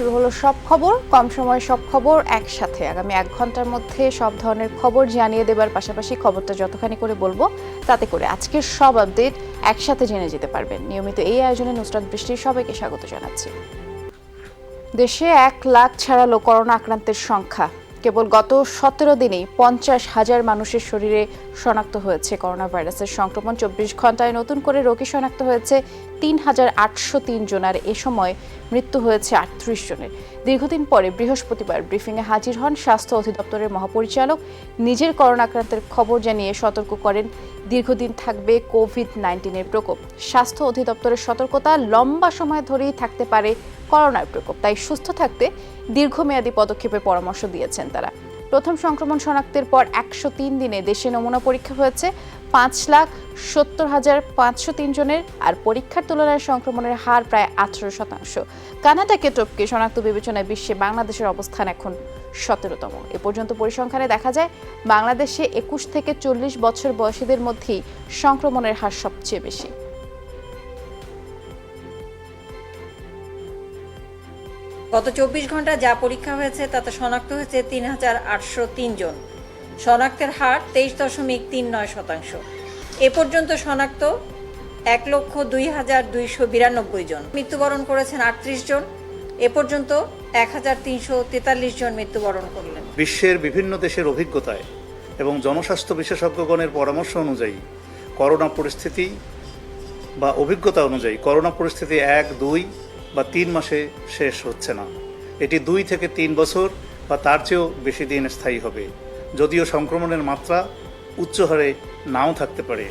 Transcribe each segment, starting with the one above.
শুরু হলো সব খবর, কম সময়ে সব খবর একসাথে। আগামী 1 ঘন্টার মধ্যে সব ধরনের খবর জানিয়ে দেবার পাশাপাশি খবরটা যতখানি করে বলবো তাতে করে আজকের সব আপডেট একসাথে জেনে যেতে পারবেন। নিয়মিত এই আয়োজনে নুসরাত বৃষ্টির সবাইকে স্বাগত জানাচ্ছি। দেশে 1 লাখ ছাড়ালো করোনা আক্রান্তের সংখ্যা। কেবল গত 17 দিনেই 50,000 মানুষের শরীরে শনাক্ত হয়েছে করোনা ভাইরাসের সংক্রমণ। 24 ঘন্টায় নতুন করে রোগী শনাক্ত হয়েছে 3,803 জন, আর এ সময় মৃত্যু হয়েছে 38 জনের। দীর্ঘদিন পরে বৃহস্পতিবার ব্রিফিংয়ে হাজির হন স্বাস্থ্য অধিদপ্তরের মহাপরিচালক। নিজের করোনা আক্রান্তের খবর জানিয়ে সতর্ক করেন দীর্ঘদিন থাকবে কোভিড-19 প্রকোপ। স্বাস্থ্য অধিদপ্তরের সতর্কতা, লম্বা সময় ধরেই থাকতে পারে করোনার প্রকোপ, তাই সুস্থ থাকতে দীর্ঘমেয়াদী পদক্ষেপের পরামর্শ দিয়েছেন তারা। প্রথম সংক্রমণ শনাক্তের পর 103 দিনে দেশে নমুনা পরীক্ষা হয়েছে 5,70,503 জনের, আর পরীক্ষার তুলনায় সংক্রমণের হার প্রায় 18%। কানাডাকে টপকে শনাক্ত বিবেচনায় বিশ্বে বাংলাদেশের অবস্থান এখন 17তম। এ পর্যন্ত পরিসংখ্যানে দেখা যায় বাংলাদেশে 21 থেকে 40 বছর বয়সীদের মধ্যেই সংক্রমণের হার সবচেয়ে বেশি। গত 24 ঘন্টা যা পরীক্ষা হয়েছে তাতে শনাক্ত হয়েছে 3,803 জন। শনাক্তের হার 23.39%। এ পর্যন্ত শনাক্ত 1,02,292 জন। মৃত্যুবরণ করেছেন 38 জন। এ পর্যন্ত 1,343 জন মৃত্যুবরণ করলেন। বিশ্বের বিভিন্ন দেশের অভিজ্ঞতায় এবং জনস্বাস্থ্য বিশেষজ্ঞগণের পরামর্শ অনুযায়ী করোনা পরিস্থিতি বা অভিজ্ঞতা অনুযায়ী করোনা পরিস্থিতি 1, 2 বা 3 মাসে শেষ হচ্ছে না। এটি 2 থেকে 3 বছর বা তার চেয়েও বেশি দিন স্থায়ী হবে, যদিও সংক্রমণের মাত্রা উচ্চ হারে নাও থাকতে পারে।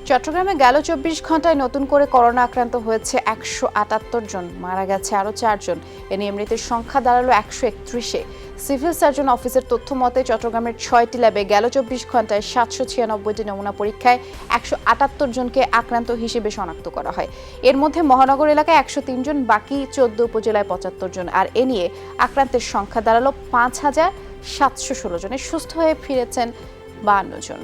চট্টগ্রামে গেল 24 ঘন্টায় নতুন করে করোনা আক্রান্ত হয়েছে 178 জন, মারা গেছে আরও 4 জন। এ নিয়ে মৃতের সংখ্যা দাঁড়ালো 131-এ। সিভিল সার্জন অফিসের তথ্য মতে চট্টগ্রামের 6টি ল্যাবে গেল 24 ঘন্টায় 796টি নমুনা পরীক্ষায় 178 জনকে আক্রান্ত হিসেবে শনাক্ত করা হয়। এর মধ্যে মহানগর এলাকায় 103 জন, বাকি 14 উপজেলায় 75 জন। আর এ নিয়ে আক্রান্তের সংখ্যা দাঁড়ালো 5,716 জনে। সুস্থ হয়ে ফিরেছেন 52 জন।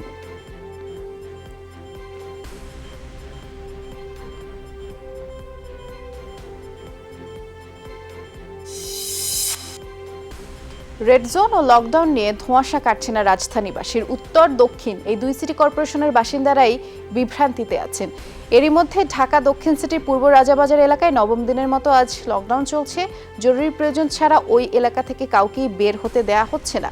রেড জোন ও লকডাউন নিয়ে ধোঁয়াশা কাটছে না রাজধানীবাসীর। উত্তর দক্ষিণ এই 2 সিটি কর্পোরেশনের বাসিন্দারাই বিভ্রান্তিতে আছেন। এরই মধ্যে ঢাকা দক্ষিণ সিটির পূর্ব রাজাবাজার এলাকায় নবম দিনের মতো আজ লকডাউন চলছে। জরুরি প্রয়োজন ছাড়া ওই এলাকা থেকে কাউকেই বের হতে দেয়া হচ্ছে না।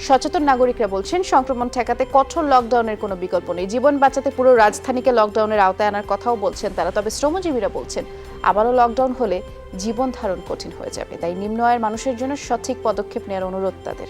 সচেতন নাগরিকরা বলছেন সংক্রমণ ঠেকাতে কঠোর লকডাউনের কোনো বিকল্প নেই। জীবন বাঁচাতে পুরো রাজধানীকে লকডাউনের আওতায় আনার কথাও বলছেন তারা। তবে শ্রমজীবীরা বলছেন আবারও লকডাউন হলে জীবন ধারণ কঠিন হয়ে যাবে, তাই নিম্ন আয়ের মানুষের জন্য সঠিক পদক্ষেপ নেওয়ার অনুরোধ তাদের।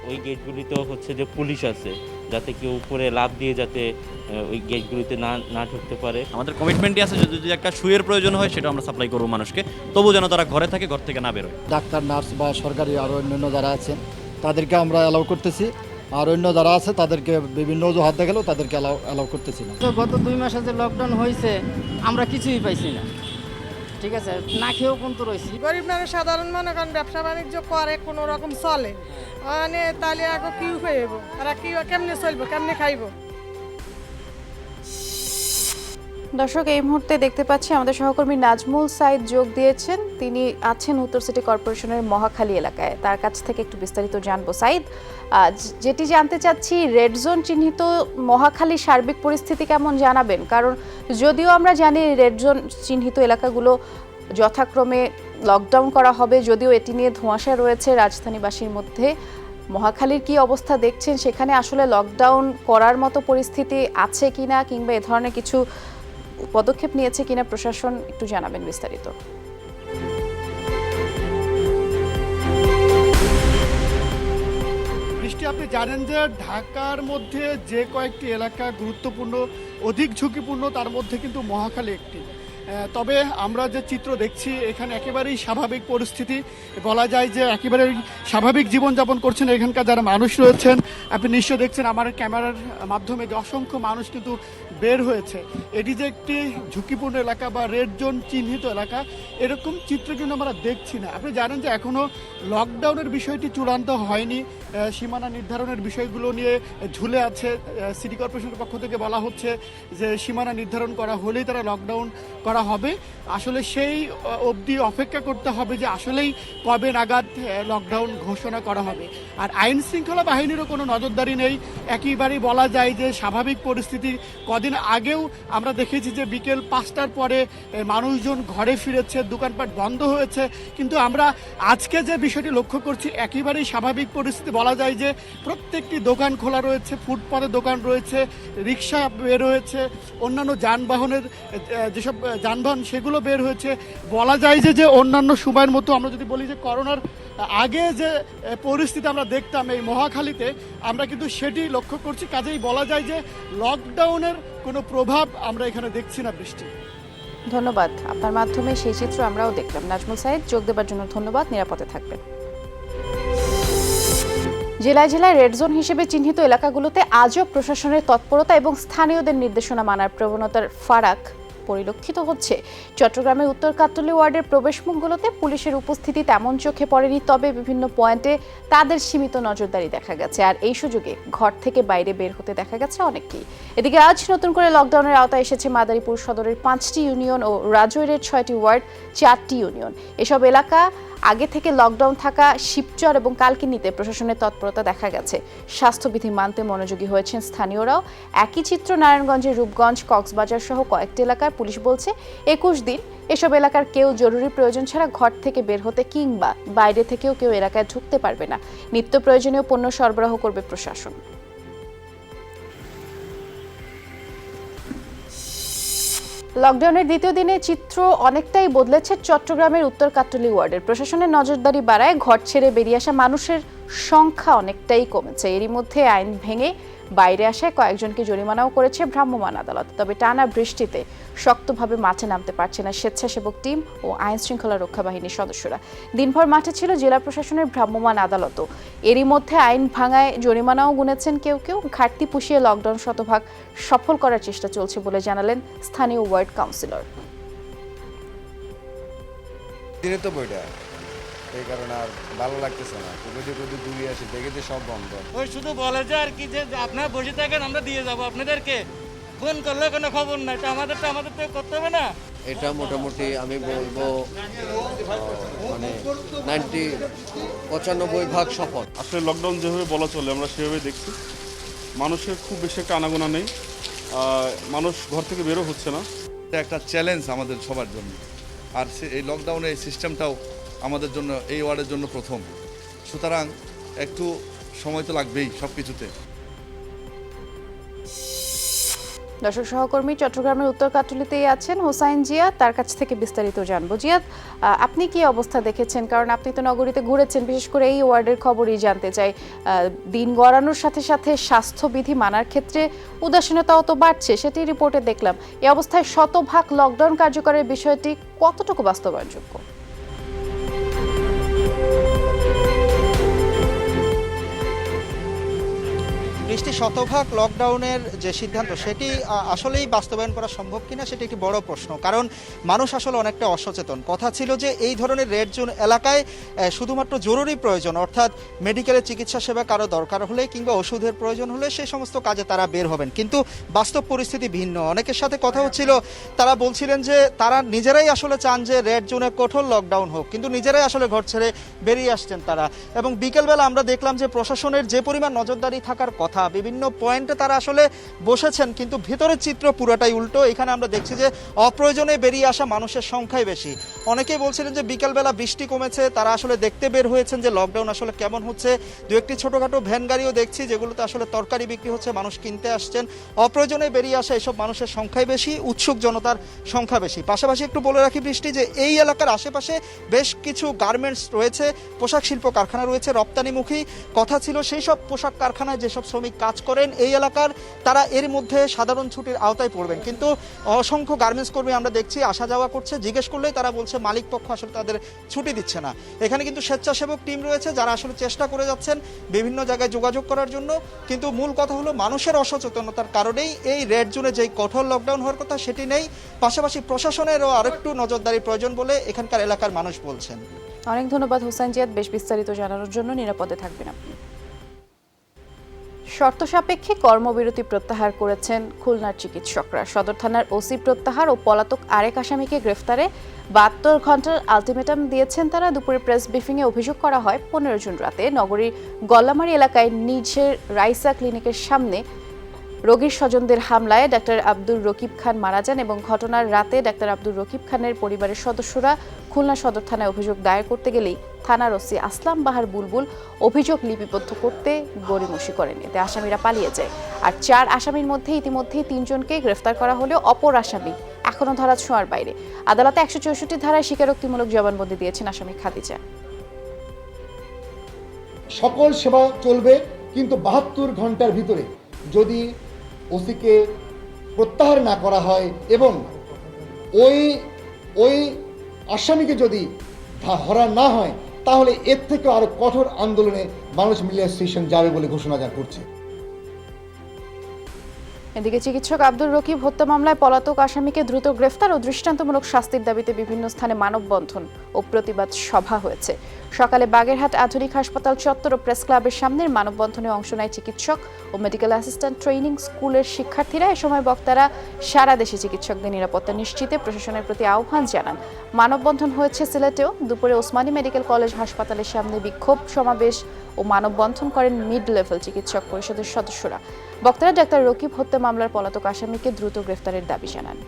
ওই গেটগুলিতে হচ্ছে যে পুলিশ আছে, যাতে কেউ উপরে লাফ দিয়ে যাতে ওই গেটগুলিতে না ঢুকতে পারে। আমাদের কমিটমেন্টই আছে যদি একটা শুয়ের প্রয়োজন হয় সেটা আমরা সাপ্লাই করবো মানুষকে, তবু যেন তারা ঘরে থাকে, ঘর থেকে না বেরোয়। ডাক্তার, নার্স বা সরকারি আরও অন্যান্য যারা আছেন তাদেরকে আমরা অ্যালাউ করতেছি, আর অন্য যারা আছে তাদেরকে বিভিন্ন অজুহাত দেখালেও তাদেরকে অ্যালাউ করতেছি না। গত 2 মাসে যে লকডাউন হয়েছে আমরা কিছুই পাইছি না, ঠিক আছে, না খেয়েও কিন্তু রয়েছি। গরিব মানুষ সাধারণ মনে করেন ব্যবসা বাণিজ্য করে কোনো রকম চলে, মানে তাহলে আগে কি হইব, তারা কি কেমনে চলবো, কেমনে খাইব। দর্শক, এই মুহূর্তে দেখতে পাচ্ছি আমাদের সহকর্মী নাজমুল সাইদ যোগ দিয়েছেন। তিনি আছেন উত্তর সিটি কর্পোরেশনের মহাখালী এলাকায়। তার কাছ থেকে একটু বিস্তারিত জানবো। সাইদ, যেটি জানতে চাচ্ছি, রেড জোন চিহ্নিত মহাখালী সার্বিক পরিস্থিতি কেমন জানাবেন? কারণ যদিও আমরা জানি রেড জোন চিহ্নিত এলাকাগুলো যথাক্রমে লকডাউন করা হবে, যদিও এটি নিয়ে ধোঁয়াশা রয়েছে রাজধানীবাসীর মধ্যে। মহাখালীর কি অবস্থা দেখছেন? সেখানে আসলে লকডাউন করার মতো পরিস্থিতি আছে কিনা, কিংবা এ ধরনের কিছু পদক্ষেপ নিয়েছে কিনা প্রশাসন, একটু জানাবেন বিস্তারিত। বৃষ্টি, আপনি জানেন যে ঢাকার মধ্যে যে কয়েকটি এলাকা গুরুত্বপূর্ণ, অধিক ঝুঁকিপূর্ণ, তার মধ্যে কিন্তু মহাখালী একটি। তবে আমরা যে চিত্র দেখছি এখানে একেবারেই স্বাভাবিক পরিস্থিতি, বলা যায় যে একেবারেই স্বাভাবিক জীবনযাপন করছেন এখানকার যারা মানুষ রয়েছেন। আপনি নিশ্চয়ই দেখছেন আমার ক্যামেরার মাধ্যমে যে অসংখ্য মানুষ কিন্তু বের হয়েছে। এটি যে একটি ঝুঁকিপূর্ণ এলাকা বা রেড জোন চিহ্নিত এলাকা, এরকম চিত্র কিন্তু আমরা দেখছি না। আপনি জানেন যে এখনও লকডাউনের বিষয়টি চূড়ান্ত হয়নি, সীমানা নির্ধারণের বিষয়গুলো নিয়ে ঝুলে আছে। সিটি কর্পোরেশনের পক্ষ থেকে বলা হচ্ছে যে সীমানা নির্ধারণ করা হলেই তারা লকডাউন করা হবে। আসলে সেই অবধি অপেক্ষা করতে হবে যে আসলেই কবে নাগাদ লকডাউন ঘোষণা করা হবে। আর আইন শৃঙ্খলা বাহিনীরও কোনো নজরদারি নেই, একেবারেই বলা যায় যে স্বাভাবিক পরিস্থিতি। কদিন আগেও আমরা দেখেছি যে বিকেল 5টার পরে মানুষজন ঘরে ফিরেছে, দোকানপাট বন্ধ হয়েছে, কিন্তু আমরা আজকে যে বিষয়টি লক্ষ্য করছি একেবারেই স্বাভাবিক পরিস্থিতি। বলা যায় যে প্রত্যেকটি দোকান খোলা রয়েছে, ফুটপাতে দোকান রয়েছে, রিক্সা বের হয়েছে, অন্যান্য যানবাহনের যেসব যানবাহন সেগুলো বের হয়েছে। বলা যায় যে অন্যান্য সময়ের মতো আমরা যদি বলি যে করোনার আগে যে পরিস্থিতি আমরা দেখতাম এই মহাখালীতে, আমরা কিন্তু সেটি লক্ষ্য করছি। কাজেই বলা যায় যে লকডাউনের কোনো প্রভাব আমরা এখানে দেখছি না। বৃষ্টি, ধন্যবাদ। আপনার মাধ্যমে সেই চিত্র আমরাও দেখলাম। নাজমুল সাইদ, যোগ দেবার জন্য ধন্যবাদ। নিরাপদে থাকবেন। জেলায় জেলায় রেড জোন হিসেবে চিহ্নিত এলাকাগুলোতে আজও প্রশাসনের তৎপরতা এবং স্থানীয়দের নির্দেশনা মানার প্রবণতার ফারাক পরিলক্ষিত হচ্ছে। চট্টগ্রামের উত্তর কাট্টলী ওয়ার্ডের প্রবেশমুখগুলোতে পুলিশের উপস্থিতি তেমন চোখে পড়েনি, তবে বিভিন্ন পয়েন্টে তাদের সীমিত নজরদারি দেখা গেছে। আর এই সুযোগে ঘর থেকে বাইরে বের হতে দেখা গেছে অনেককেই। এদিকে আজ নতুন করে লকডাউনের আওতায় এসেছে মাদারীপুর সদরের 5টি ইউনিয়ন ও রাজৈরের 6টি ওয়ার্ড, 4টি ইউনিয়ন। এসব এলাকা আগে থেকে লকডাউন থাকা শিবচর এবং কালকিনিতে প্রশাসনের তৎপরতা দেখা গেছে। স্বাস্থ্যবিধি মানতে মনোযোগী হয়েছেন স্থানীয়রাও। একই চিত্র নারায়ণগঞ্জের রূপগঞ্জ, কক্সবাজার সহ কয়েকটি এলাকায়। পুলিশ বলছে 21 দিন এসব এলাকার কেউ জরুরি প্রয়োজন ছাড়া ঘর থেকে বের হতে কিংবা বাইরে থেকেও কেউ এলাকায় ঢুকতে পারবে না। নিত্য প্রয়োজনীয় পণ্য সরবরাহ করবে প্রশাসন। লকডাউনের দ্বিতীয় দিনে চিত্র অনেকটাই বদলেছে চট্টগ্রামের উত্তর কাট্টলী ওয়ার্ডের। প্রশাসনের নজরদারি বাড়ায় ঘর ছেড়ে বেরিয়ে আসা মানুষের সংখ্যা অনেকটাই কমেছে। এরই মধ্যে আইন ভেঙে বাইরে আসায় কয়েকজনকে জরিমানাও করেছে ভ্রাম্যমাণ আদালত। তবে টানা বৃষ্টিতে শক্তভাবে মাঠে নামতে পারছে না স্বেচ্ছাসেবক টিম ও আইন শৃঙ্খলা রক্ষা বাহিনীর সদস্যরা। দিনভর মাঠে ছিল জেলা প্রশাসনের ভ্রাম্যমাণ আদালতও। এরই মধ্যে আইন ভাঙায় জরিমানাও গুনেছেন কেউ কেউ। ঘাটতি পুষিয়ে লকডাউন শতভাগ সফল করার চেষ্টা চলছে বলে জানালেন স্থানীয় ওয়ার্ড কাউন্সিলর। দিনে তো বইটা এই কারণে আর ভালো লাগতেছে না, দূরে আসি দেখে যে সব বন্ধ। ওই শুধু বলে যে আর কি যে আপনারা বসে থাকেন, আমরা দিয়ে যাবো আপনাদেরকে, ফোন করলে কোনো খবর নাই। আমাদের তো করতে হবে না। এটা মোটামুটি আমি বলবো মানে 95% সফল। আসলে লকডাউন যেভাবে বলা চলে আমরা সেভাবে দেখছি। মানুষের খুব বেশি একটা আনাগোনা নেই, মানুষ ঘর থেকে বেরো হচ্ছে না। এটা একটা চ্যালেঞ্জ আমাদের সবার জন্য। আর এই লকডাউনের এই সিস্টেমটাও আমাদের জন্য, এই ওয়ার্ডের জন্য প্রথম। সুতরাং একটু সময় তো লাগবেই সব কিছুতে। দর্শক সহকর্মী চট্টগ্রামের উত্তর কাট্টলীতেই আছেন হোসাইন জিয়াদ, তার কাছ থেকে বিস্তারিত জানবো। জিয়াদ, আপনি কি অবস্থা দেখেছেন? কারণ আপনি তো নগরীতে ঘুরেছেন, বিশেষ করে এই ওয়ার্ডের খবরই জানতে চাই। দিন গড়ানোর সাথে সাথে স্বাস্থ্যবিধি মানার ক্ষেত্রে উদাসীনতাও তো বাড়ছে, সেটি রিপোর্টে দেখলাম। এই অবস্থায় শতভাগ লকডাউন কার্যকরের বিষয়টি কতটুকু বাস্তবায়নযোগ্য? বৃষ্টি, শতভাগ লকডাউনের যে সিদ্ধান্ত সেটি আসলেই বাস্তবায়ন করা সম্ভব কিনা সেটি একটি বড় প্রশ্ন। কারণ মানুষ আসলে অনেকটা অসচেতন। কথা ছিল যে এই ধরনের রেড জোন এলাকায় শুধুমাত্র জরুরি প্রয়োজন, অর্থাৎ মেডিকেলের চিকিৎসা সেবা কারো দরকার হলে কিংবা ওষুধের প্রয়োজন হলে সেই সমস্ত কাজে তারা বের হবেন। কিন্তু বাস্তব পরিস্থিতি ভিন্ন। অনেকের সাথে কথা হচ্ছিল, তারা বলছিলেন যে তারা নিজেরাই আসলে চান যে রেড জোনে কঠোর লকডাউন হোক, কিন্তু নিজেরাই আসলে ঘর ছেড়ে বেরিয়ে আসছেন তারা। এবং বিকেলবেলা আমরা দেখলাম যে প্রশাসনের যে পরিমাণ নজরদারি থাকার কথা, বিভিন্ন পয়েন্টে তারা আসলে বসেছেন, কিন্তু ভিতরের চিত্র পুরোটাই উল্টো। এখানে আমরা দেখছি যে অপ্রয়োজনে বেরিয়ে আসা মানুষের সংখ্যাই বেশি। অনেকেই বলছিলেন যে বিকালবেলা বৃষ্টি কমেছে, তারা আসলে দেখতে বের হয়েছেন যে লকডাউন আসলে কেমন হচ্ছে। দু একটি ছোটোখাটো ভ্যান গাড়িও দেখছি যেগুলোতে আসলে তরকারি বিক্রি হচ্ছে, মানুষ কিনতে আসছেন। অপ্রয়োজনে বেরিয়ে আসা এসব মানুষের সংখ্যাই বেশি, উৎসুক জনতার সংখ্যা বেশি। পাশাপাশি একটু বলে রাখি বৃষ্টি, যে এই এলাকার আশেপাশে বেশ কিছু গার্মেন্টস রয়েছে, পোশাক শিল্প কারখানা রয়েছে রপ্তানিমুখী। কথা ছিল সেই সব পোশাক কারখানায় যেসব শ্রমিক শ্রমিক কাজ করেন এই এলাকার, তারা এর মধ্যে সাধারণ ছুটির আওতায় পড়বেন। কিন্তু অসংখ্য গার্মেন্টস কর্মী আমরা দেখছি আসা যাওয়া করছে, জিজ্ঞেস করলেই তারা বলছে মালিক পক্ষ আসলে তাদের ছুটি দিচ্ছে না। এখানে কিন্তু স্বেচ্ছাসেবক টিম রয়েছে যারা আসলে চেষ্টা করে যাচ্ছেন বিভিন্ন জায়গায় যোগাযোগ করার জন্য, কিন্তু মূল কথা হলো মানুষের অসচেতনতার কারণেই এই রেড জোনে যেই কঠোর লকডাউন হওয়ার কথা সেটি নেই। পাশাপাশি প্রশাসনেরও আরেকটু নজরদারি প্রয়োজন বলে এখানকার এলাকার মানুষ বলছেন। অনেক ধন্যবাদ হোসেন জিয়াদ, বেশ বিস্তারিত জানানোর জন্য। নিরাপদে থাকবেন আপনি। শর্ত সাপেক্ষে কর্মবিরতি প্রত্যাহার করেছেন খুলনার চিকিৎসকরা। সদর থানার ওসি প্রত্যাহার ও পলাতক আরেক আসামিকে গ্রেফতারে 72 ঘন্টার আলটিমেটাম দিয়েছেন তারা। দুপুরে প্রেস ব্রিফিংয়ে অভিযোগ করা হয় 15 জুন রাতে নগরীর গল্লামারী এলাকায় নিজের রাইসা ক্লিনিকের সামনে রোগীর স্বজনদের হামলায় ডাক্তার আব্দুর রকিব খান মারা যান এবং ঘটনার রাতে ডাক্তার আব্দুর রকিব খানের পরিবারের সদস্যরা খুলনা সদর থানায় অভিযোগ দায়ের করতে গেলেই থানার ওসি আসলাম বাহার বুলবুল অভিযোগ লিপিবদ্ধ করতে গড়িমসি করেন। এতে আসামিরা পালিয়ে যায়। আর 4 আসামির মধ্যে ইতিমধ্যেই 3 জনকে গ্রেফতার করা হলেও অপর আসামি এখনো ধরা ছোঁয়ার বাইরে। আদালতে 164 ধারায় স্বীকারোক্তিমূলক জবানবন্দি দিয়েছেন আসামি খাদিজা। সকল সেবা চলবে, কিন্তু 72 ঘন্টার ভিতরে যদি ওসিকে প্রত্যাহার না করা হয় এবং ওই আসামিকে যদি ধরা না হয়, তাহলে এর থেকে আরো কঠোর আন্দোলনে বাংলাদেশ মিডিয়া অ্যাসোসিয়েশন যাবে বলে ঘোষণা করছে। এদিকে চিকিৎসক আব্দুর রকিব হত্যা মামলায় পলাতক আসামিকে দ্রুত গ্রেফতার ও দৃষ্টান্তমূলক শাস্তির দাবিতে বিভিন্ন স্থানে মানববন্ধন ও প্রতিবাদ সভা হয়েছে। সকালে বাগেরহাট আধুনিক হাসপাতাল চত্বর ও প্রেস ক্লাবের সামনের মানববন্ধনে অংশ নেয় চিকিৎসক ও মেডিকেল অ্যাসিস্ট্যান্ট ট্রেনিং স্কুলের শিক্ষার্থীরা। এ সময় বক্তারা সারা দেশে চিকিৎসকদের নিরাপত্তা নিশ্চিতে প্রশাসনের প্রতি আহ্বান জানান। মানববন্ধন হয়েছে সিলেটেও। দুপুরে ওসমানী মেডিকেল কলেজ হাসপাতালের সামনে বিক্ষোভ সমাবেশ ও মানববন্ধন করেন মিড লেভেল চিকিৎসক পরিষদের সদস্যরা। বক্তারা ডাক্তার রকিব হত্যা মামলার পলাতক আসামিকে দ্রুত গ্রেফতারের দাবি জানান।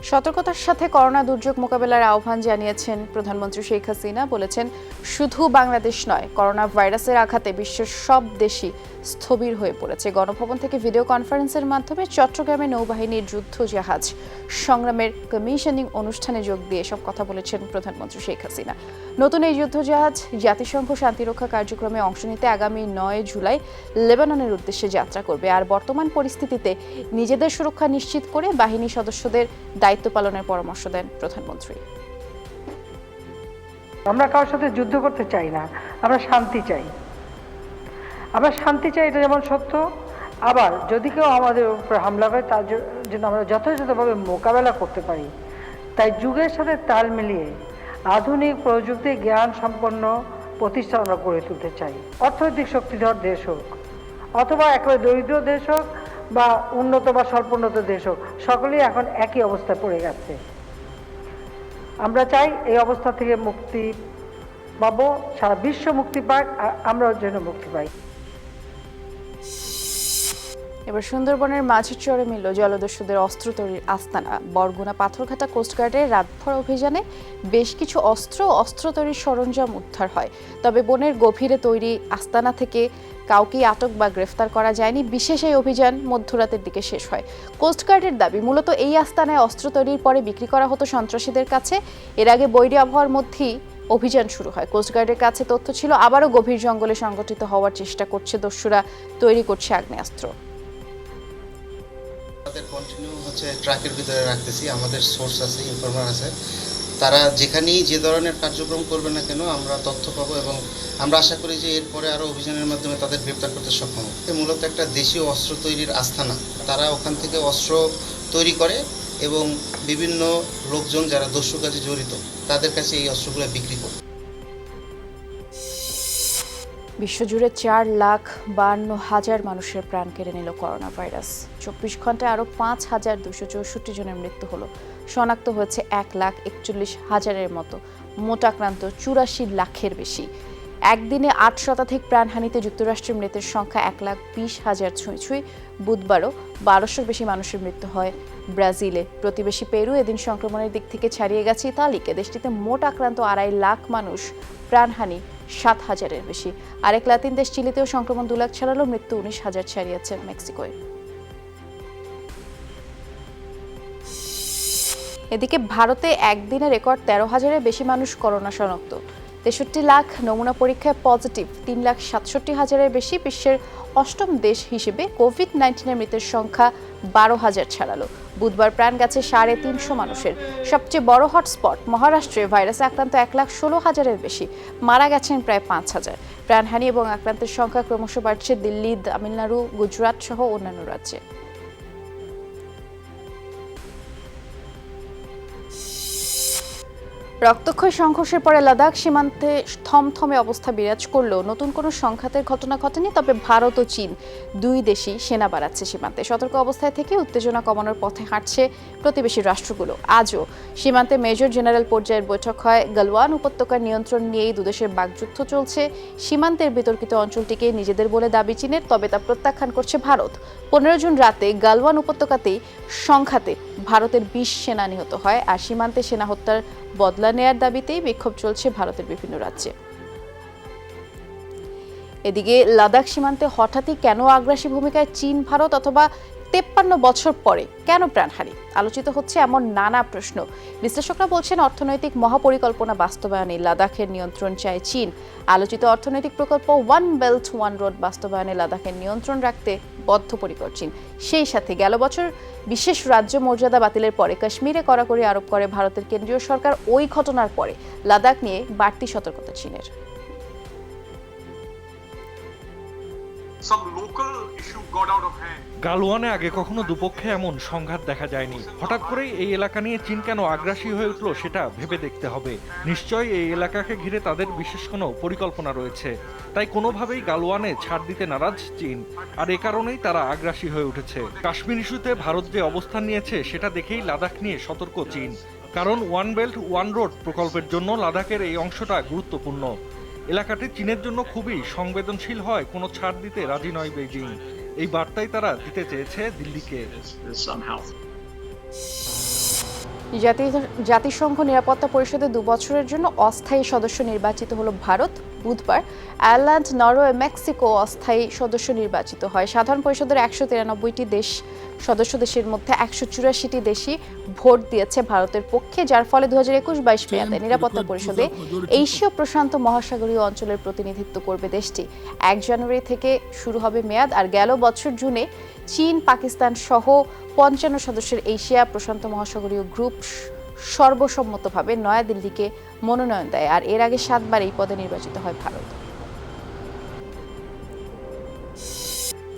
সতর্কতার সাথে করোনা দুর্যোগ মোকাবেলার আহ্বান জানিয়েছেন প্রধানমন্ত্রী শেখ হাসিনা। বলেছেন, শুধু বাংলাদেশ নয়, করোনা ভাইরাসের আঘাতে বিশ্বের সব দেশই স্থবির হয়ে পড়েছে। গণভবন থেকে ভিডিও কনফারেন্সের মাধ্যমে চট্টগ্রামে নৌবাহিনীর যুদ্ধ জাহাজ সংগ্রামের কমিশনিং অনুষ্ঠানে যোগ দিয়ে সব কথা বলেছেন প্রধানমন্ত্রী শেখ হাসিনা। নতুন এই যুদ্ধ জাহাজ জাতিসংঘ শান্তিরক্ষা কার্যক্রমে অংশ নিতে আগামী 9 জুলাই লেবাননের উদ্দেশ্যে যাত্রা করবে। আর বর্তমান পরিস্থিতিতে নিজেদের সুরক্ষা নিশ্চিত করে বাহিনী সদস্যদের দায়িত্ব পালনের পরামর্শ দেন প্রধানমন্ত্রী। আমরা কারোর সাথে যুদ্ধ করতে চাই না, আমরা শান্তি চাই। আমরা শান্তি চাই, এটা যেমন সত্য। আবার যদি কেউ আমাদের উপর হামলা করে, তার জন্য আমরা যথাযথভাবে মোকাবেলা করতে পারি। তাই যুগের সাথে তাল মিলিয়ে আধুনিক প্রযুক্তি জ্ঞান সম্পন্ন প্রতিষ্ঠান আমরা গড়ে তুলতে চাই। অর্থনৈতিক শক্তিধর দেশ হোক অথবা একেবারে দরিদ্র দেশ হোক বা উন্নত বা স্বল্পোন্নত দেশ হোক, সকলেই এখন একই অবস্থায় পড়ে গেছে। আমরা চাই এই অবস্থা থেকে মুক্তি পাবো, সারা বিশ্ব মুক্তি পাক, আমরাও যেন মুক্তি পাই। এবার সুন্দরবনের মাঝের চরে মিলল জলদস্যুদের অস্ত্র তৈরির আস্তানা। বরগুনা পাথরঘাটা কোস্টগার্ডের রাতভর অভিযানে বেশ কিছু অস্ত্র তৈরির সরঞ্জাম উদ্ধার হয়। তবে বনের গভীরে তৈরি আস্তানা থেকে কাউকেই আটক বা গ্রেফতার করা যায়নি। বিশেষ এই অভিযান মধ্যরাতের দিকে শেষ হয়। কোস্টগার্ডের দাবি, মূলত এই আস্তানায় অস্ত্র তৈরির পরে বিক্রি করা হতো সন্ত্রাসীদের কাছে। এর আগে বৈরী আবহাওয়ার মধ্যেই অভিযান শুরু হয়। কোস্টগার্ডের কাছে তথ্য ছিল আবারও গভীর জঙ্গলে সংগঠিত হওয়ার চেষ্টা করছে দস্যুরা, তৈরি করছে আগ্নেয়াস্ত্র। আমাদের কন্টিনিউ ট্রাকের ভিতরে রাখতেছি, আমাদের সোর্স আছে, ইনফরমার আছে। তারা যেখানেই যে ধরনের কার্যক্রম করবে না কেন আমরা তথ্য পাবো এবং আমরা আশা করি যে এরপরে আরও অভিযানের মাধ্যমে তাদের গ্রেপ্তার করতে সক্ষম হবে। মূলত একটা দেশীয় অস্ত্র তৈরির আস্তানা। তারা ওখান থেকে অস্ত্র তৈরি করে এবং বিভিন্ন লোকজন যারা দস্যু কাজে জড়িত তাদের কাছে এই অস্ত্রগুলো বিক্রি করে। বিশ্বজুড়ে 4,52,000 মানুষের প্রাণ কেড়ে নিল করোনা ভাইরাস। 24 ঘন্টায় আরও 5,264 জনের মৃত্যু হলো। শনাক্ত হয়েছে 1,41,000-এর মতো। মোট আক্রান্ত 84 লাখের বেশি। একদিনে 8 শতাধিক প্রাণহানিতে যুক্তরাষ্ট্রের মৃতের সংখ্যা 1,20,000 ছুঁই। বুধবারও 1200-র বেশি মানুষের মৃত্যু হয় ব্রাজিলে। প্রতিবেশী পেরু এদিন সংক্রমণের দিক থেকে ছাড়িয়ে গেছে ইতালিকে। দেশটিতে মোট আক্রান্ত 2.5 লাখ মানুষ, প্রাণহানি 7,000-এর বেশি। আরেক লাতিন দেশ চিলিতেও সংক্রমণ 2 লাখ ছাড়ালো, মৃত্যু 19,000 ছাড়িয়েছে মেক্সিকোয়। এদিকে ভারতে একদিনে রেকর্ড 13,000-এর বেশি মানুষ করোনা শনাক্ত। 63 লাখ নমুনা পরীক্ষায় পজিটিভ, 3,67,000-এর বেশি। বিশ্বের 8ম দেশ হিসেবে কোভিড-19-এর মৃতের সংখ্যা 12,000 ছাড়ালো। বুধবার প্রাণ গেছে 350 মানুষের। সবচেয়ে বড় হটস্পট মহারাষ্ট্রে ভাইরাসে আক্রান্ত 1,16,000-এর বেশি, মারা গেছেন প্রায় 5,000। প্রাণহানি এবং আক্রান্তের সংখ্যা ক্রমশ বাড়ছে দিল্লি, তামিলনাড়ু, গুজরাট সহ অন্যান্য রাজ্যে। রক্তক্ষয়ী সংঘর্ষের পরে লাদাখ সীমান্তে থমথমে অবস্থা বিরাজ করলেও নতুন কোনো সংঘাতের ঘটনা ঘটেনি। তবে ভারত ও চীন দুই দেশই সেনা বাড়াচ্ছে সীমান্তে। সতর্ক অবস্থায় থেকে উত্তেজনা কমানোর পথে হাঁটছে প্রতিবেশী রাষ্ট্রগুলো। আজও সীমান্তে মেজর জেনারেল পর্যায়ের বৈঠক হয়। গালওয়ান উপত্যকার নিয়ন্ত্রণ নিয়েই দুদেশের বাকযুদ্ধ চলছে। সীমান্তের বিতর্কিত অঞ্চলটিকে নিজেদের বলে দাবি চীনের, তবে তা প্রত্যাখ্যান করছে ভারত। 15 জুন রাতে গালওয়ান উপত্যকাতেই সংঘাতে ভারতের 20 সেনা নিহত হয়। আর সীমান্তে সেনা হত্যার বদলা নেয়ার দাবিতেই বিক্ষোভ চলছে ভারতের বিভিন্ন রাজ্যে। এদিকে লাদাখ সীমান্তে হঠাৎই কেন আগ্রাসী ভূমিকায় চীন ভারত, অথবা 53 বছর পরে কেন প্রাণহানি? আলোচিত হচ্ছে এমন নানা প্রশ্ন। বিশ্লেষকরা বলছেন অর্থনৈতিক মহাপরিকল্পনা বাস্তবায়নে লাদাখের নিয়ন্ত্রণ চায় চীন। আলোচিত অর্থনৈতিক প্রকল্প ওয়ান বেল্ট ওয়ান রোড বাস্তবায়নে লাদাখের নিয়ন্ত্রণ রাখতে বদ্ধপরিকর চীন। সেই সাথে গেল বছর বিশেষ রাজ্য মর্যাদা বাতিলের পরে কাশ্মীরে কড়াকড়ি আরোপ করে ভারতের কেন্দ্রীয় সরকার। ওই ঘটনার পরে লাদাখ নিয়ে বাড়তি সতর্কতা চীনের। গালওয়ানে আগে কখনো দুপক্ষে এমন সংঘাত দেখা যায়নি। হঠাৎ করেই এই এলাকা নিয়ে চীন কেন আগ্রাসী হয়ে উঠল সেটা ভেবে দেখতে হবে। নিশ্চয়ই এই এলাকাকে ঘিরে তাদের বিশেষ কোনো পরিকল্পনা রয়েছে। তাই কোনোভাবেই গালওয়ানে ছাড় দিতে নারাজ চীন, আর এ কারণেই তারা আগ্রাসী হয়ে উঠেছে। কাশ্মীর ইস্যুতে ভারত যে অবস্থান নিয়েছে সেটা দেখেই লাদাখ নিয়ে সতর্ক চীন। কারণ ওয়ান বেল্ট ওয়ান রোড প্রকল্পের জন্য লাদাখের এই অংশটা গুরুত্বপূর্ণ। এলাকাটি চীনের জন্য খুবই সংবেদনশীল হয় কোনো ছাড় দিতে রাজি নয় বেইজিং। এই বার্তাই তারা দিতে চেয়েছে দিল্লিকে। জাতিসংঘ নিরাপত্তা পরিষদে 2 বছরের জন্য অস্থায়ী সদস্য নির্বাচিত হলো ভারত। বুধবার আয়ারল্যান্ড, নরওয়ে, মেক্সিকো অস্থায়ী সদস্য নির্বাচিত হয়। সাধারণ পরিষদের 193টি সদস্য দেশের মধ্যে 184টি দেশই ভোট দিয়েছে ভারতের পক্ষে, যার ফলে 2021-22 মেয়াদে নিরাপত্তা পরিষদে এশীয় প্রশান্ত মহাসাগরীয় অঞ্চলের প্রতিনিধিত্ব করবে দেশটি। 1 জানুয়ারি থেকে শুরু হবে মেয়াদ। আর গেল বছর জুনে চীন, পাকিস্তান সহ 55 সদস্যের এশিয়া প্রশান্ত মহাসাগরীয় গ্রুপ সর্বসম্মতভাবে নয়াদিল্লিকে মনোনয়ন দেয়। আর এর আগে 7 বার এই পদে নির্বাচিত হয় ভারত।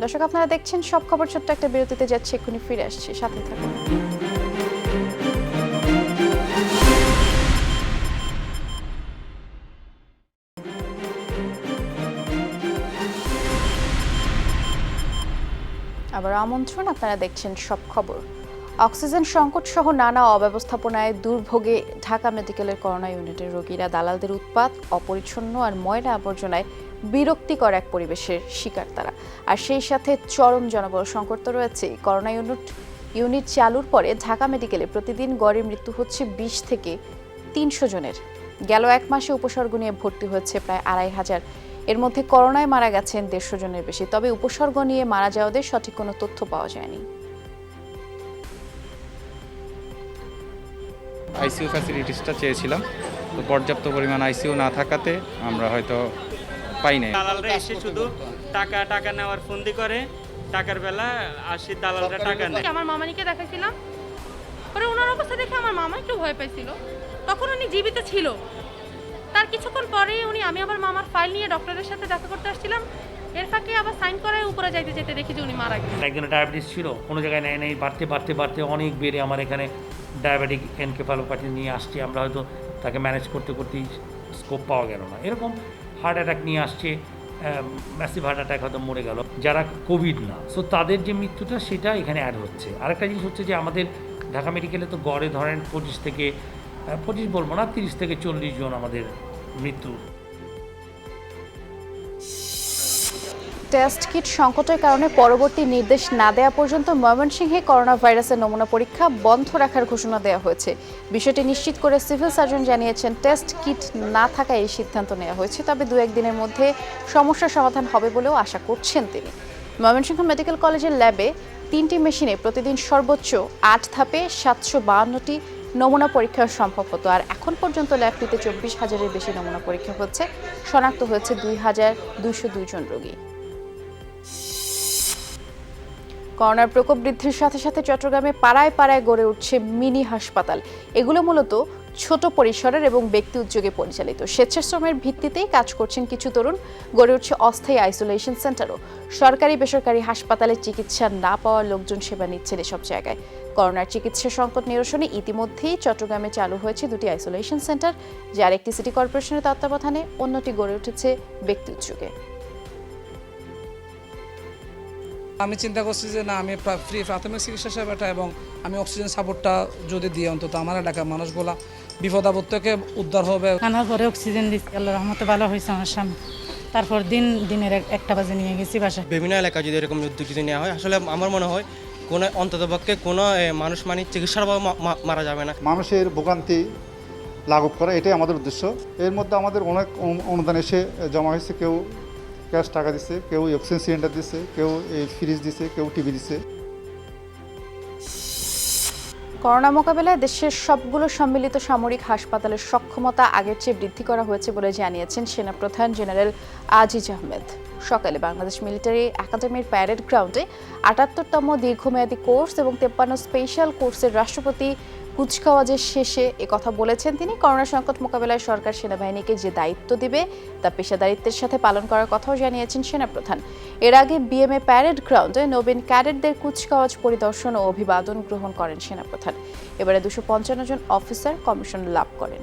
দর্শক, আপনারা দেখছেন সব খবর। ছোট্ট একটা বিরতিতে যাচ্ছে, এক্ষুনি ফিরে আসছে, সাথে থাকুন। আবার আমন্ত্রণ, আপনারা দেখছেন সব খবর। অক্সিজেন সংকট সহ নানা অব্যবস্থাপনায় দুর্ভোগে ঢাকা মেডিকেলের করোনা ইউনিটের রোগীরা। দালালদের উৎপাত, অপরিচ্ছন্ন আর ময়লা আবর্জনায় বিরক্তিকর এক পরিবেশের শিকার তারা। আর সেই সাথে চরম জনবল সংকট তো রয়েছে। করোনা ইউনিট চালুর পরে ঢাকা মেডিকেলে প্রতিদিন গড়ে মৃত্যু হচ্ছে 20 থেকে 300 জনের। গেল 1 মাসে উপসর্গ নিয়ে ভর্তি হয়েছে প্রায় 2500। এর মধ্যে করোনায় মারা গেছেন 150 জনের বেশি। তবে উপসর্গ নিয়ে মারা যাওয়াদের সঠিক কোনো তথ্য পাওয়া যায়নি। আইসিইউ ফ্যাসিলিটিসটা চেয়েছিলাম, তো পর্যাপ্ত পরিমাণ আইসিইউ না থাকাতে আমরা হয়তো পাই নাই। দালালরা এসে শুধু টাকা নেওয়ার ফন্দি করে, টাকার বেলা আসি দালালরা টাকা নেয়। আমার মামানিকে দেখাইছিলাম, পরে ওনার অবস্থা দেখে আমার মামা একটু ভয় পাইছিল। তখন উনি জীবিত ছিল। তার কিছুক্ষণ পরেই আমি আবার মামার ফাইল নিয়ে ডক্টরের সাথে দেখা করতে আসছিলাম। এর ফাঁকে আবার সাইন করায় উপরে যাইতে যেতে দেখি যে উনি মারা গেছেন। একজনের ডায়াবেটিস ছিল, কোনো জায়গায় নেই বাড়তে অনেক বেড়ে আমার এখানে ডায়াবেটিক এনকেফালোপ্যাথি নিয়ে আসছে। আমরা হয়তো তাকে ম্যানেজ করতেই স্কোপ পাওয়া গেল না। এরকম হার্ট অ্যাটাক নিয়ে আসছে, ম্যাসিভ হার্ট অ্যাটাক হয়তো মরে গেল। যারা কোভিড না, সো তাদের যে মৃত্যুটা সেটা এখানে অ্যাড হচ্ছে। আরেকটা জিনিস হচ্ছে যে আমাদের ঢাকা মেডিকেলে তো গড়ে ধরেন 25 বলবো না, 30 থেকে 40 জন আমাদের মৃত্যু। টেস্ট কিট সংকটের কারণে পরবর্তী নির্দেশ না দেওয়া পর্যন্ত ময়মনসিংহে করোনা ভাইরাসের নমুনা পরীক্ষা বন্ধ রাখার ঘোষণা দেওয়া হয়েছে। বিষয়টি নিশ্চিত করে সিভিল সার্জন জানিয়েছেন, টেস্ট কিট না থাকায় এই সিদ্ধান্ত নেওয়া হয়েছে। তবে 2-1 দিনের মধ্যে সমস্যার সমাধান হবে বলেও আশা করছেন তিনি। ময়মনসিংহ মেডিকেল কলেজের ল্যাবে 3টি মেশিনে প্রতিদিন সর্বোচ্চ 8 ধাপে 752টি নমুনা পরীক্ষা সম্ভব হতো। আর এখন পর্যন্ত ল্যাবটিতে 24,000-এর বেশি নমুনা পরীক্ষা হচ্ছে, শনাক্ত হয়েছে 2,202 জন রোগী। করোনার প্রকোপ বৃদ্ধির সাথে সাথে চট্টগ্রামে পাড়ায় পাড়ায় গড়ে উঠছে মিনি হাসপাতাল। এগুলো মূলত ছোট পরিসরের এবং ব্যক্তি উদ্যোগে পরিচালিত। স্বেচ্ছাশ্রমের ভিত্তিতেই কাজ করছেন কিছু তরুণ। গড়ে উঠছে অস্থায়ী আইসোলেশন সেন্টারও। সরকারি বেসরকারি হাসপাতালে চিকিৎসা না পাওয়া লোকজন সেবা নিচ্ছেন এসব জায়গায়। করোনার চিকিৎসা সংকট নিরসনে ইতিমধ্যেই চট্টগ্রামে চালু হয়েছে 2টি আইসোলেশন সেন্টার, যার একটি সিটি কর্পোরেশনের তত্ত্বাবধানে, অন্যটি গড়ে উঠেছে ব্যক্তি উদ্যোগে। আমি চিন্তা করছি যে না, আমি ফ্রি প্রাথমিক চিকিৎসা সেবাটা এবং আমি অক্সিজেন সাপোর্টটা যদি দিই, অন্তত আমার এলাকার মানুষগুলা বিপদ আপদ থেকে উদ্ধার হবে। আনার পরে অক্সিজেন দিচ্ছি, আল্লাহ রহমতে ভালো হয়েছে আমার সামনে। তারপর দিনের 1টা বাজে নিয়ে গেছি বাসায়। বিভিন্ন এলাকায় যদি এরকম উদ্যোগ যদি নেওয়া হয়, আসলে আমার মনে হয় কোনো অন্ততপক্ষে কোনো মানুষ মানে চিকিৎসার অভাবে মারা যাবে না। মানুষের ভোগান্তি লাঘব করা, এটাই আমাদের উদ্দেশ্য। এর মধ্যে আমাদের অনেক অনুদান এসে জমা হয়েছে। কেউ ক্যাশ টাকা দিচ্ছে, কেউ অক্সিজেন সিলিন্ডার দিচ্ছে, কেউ ফ্রিজ দিচ্ছে, কেউ টিভি দিচ্ছে। করোনা মোকাবেলায় দেশের সবগুলো সম্মিলিত সামরিক হাসপাতালের সক্ষমতা আগের চেয়ে বৃদ্ধি করা হয়েছে বলে জানিয়েছেন সেনাপ্রধান জেনারেল আজিজ আহমেদ। সকালে বাংলাদেশ মিলিটারি একাডেমির প্যারেড গ্রাউন্ডে 78তম দীর্ঘমেয়াদী কোর্স এবং 53 স্পেশাল কোর্সের রাষ্ট্রপতি কুচকাওয়াজের শেষে একথা বলেছেন তিনি। করোনা সংকট মোকাবেলায় সরকার সেনাবাহিনীকে যে দায়িত্ব দিবে তা পেশাদারিত্বের সাথে পালন করার কথাও জানিয়েছেন সেনাপ্রধান। এর আগে বিএমএ প্যারেড গ্রাউন্ডে নবীন ক্যাডেটদের কুচকাওয়াজ পরিদর্শন ও অভিবাদন গ্রহণ করেন সেনাপ্রধান। এবারে 255 জন অফিসার কমিশন লাভ করেন।